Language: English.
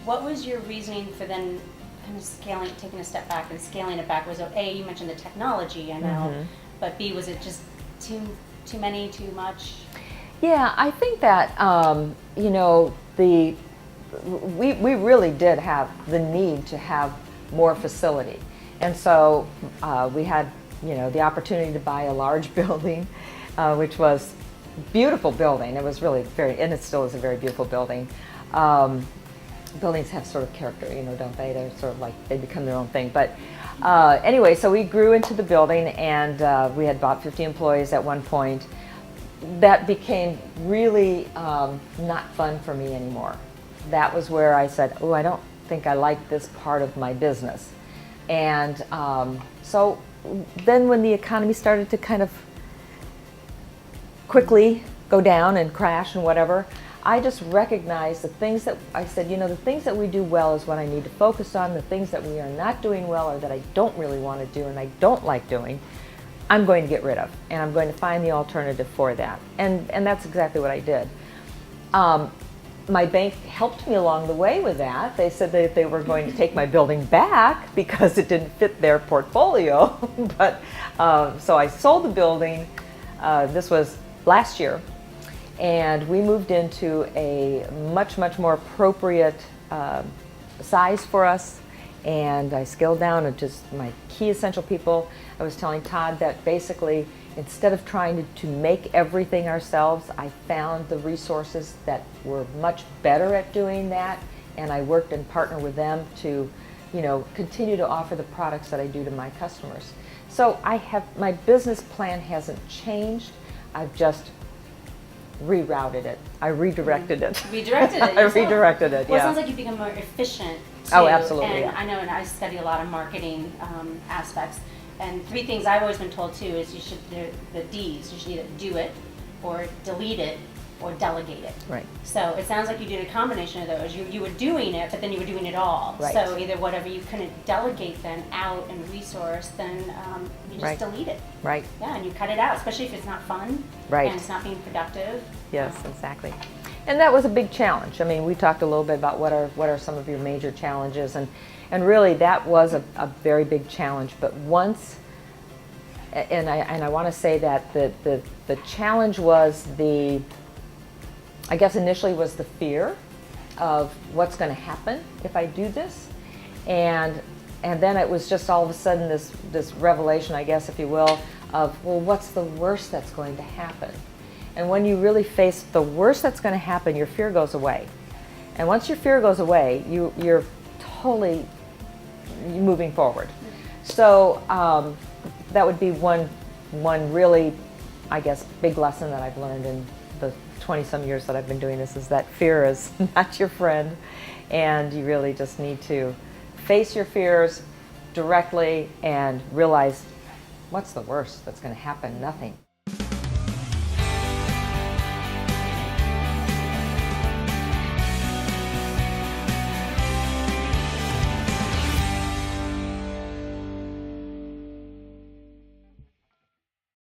what was your reasoning for then kind of taking a step back and scaling it back? Was it A, you mentioned the technology, I know, but B, was it just too many, too much? Yeah, I think that you know, we really did have the need to have more facility, and so we had, you know, the opportunity to buy a large building, which was a beautiful building. It was really and it still is a very beautiful building. Buildings have sort of character, you know, don't they? They're sort of like, they become their own thing. But anyway, so we grew into the building, and we had about 50 employees at one point. That became really not fun for me anymore. That was where I said, oh, I don't think I like this part of my business. And so then when the economy started to kind of quickly go down and crash and whatever, I just recognized the things that I said, you know, the things that we do well is what I need to focus on. The things that we are not doing well or that I don't really want to do and I don't like doing, I'm going to get rid of, and I'm going to find the alternative for that. And that's exactly what I did. My bank helped me along the way with that. They said that they were going to take my building back because it didn't fit their portfolio. But so I sold the building. This was last year. And we moved into a much more appropriate size for us, and I scaled down to just my key essential people. I was telling Todd that basically, instead of trying to make everything ourselves, I found the resources that were much better at doing that, and I worked and partnered with them to, you know, continue to offer the products that I do to my customers. So my business plan hasn't changed. I've just rerouted it. I redirected it. Redirected it. I redirected it. Well, yeah. it sounds like you've become more efficient too. Oh, absolutely. And yeah. I know, and I study a lot of marketing aspects. And 3 things I've always been told too is the D's. You should either do it, or delete it, or delegate it. Right. So it sounds like you did a combination of those. You were doing it, but then you were doing it all. Right. So either whatever you couldn't delegate then out and resource, then you just Right. delete it. Right. Yeah, and you cut it out, especially if it's not fun. Right. And it's not being productive. Yes, exactly. And that was a big challenge. I mean, we talked a little bit about what are some of your major challenges, and really that was a very big challenge. But once, and I want to say that the challenge was I guess initially was the fear of what's going to happen if I do this, and then it was just all of a sudden this revelation, I guess, if you will, of, well, what's the worst that's going to happen? And when you really face the worst that's going to happen, your fear goes away. And once your fear goes away, you're totally moving forward. So that would be one really, I guess, big lesson that I've learned in the 20-some years that I've been doing this, is that fear is not your friend, and you really just need to face your fears directly and realize, what's the worst that's going to happen? Nothing.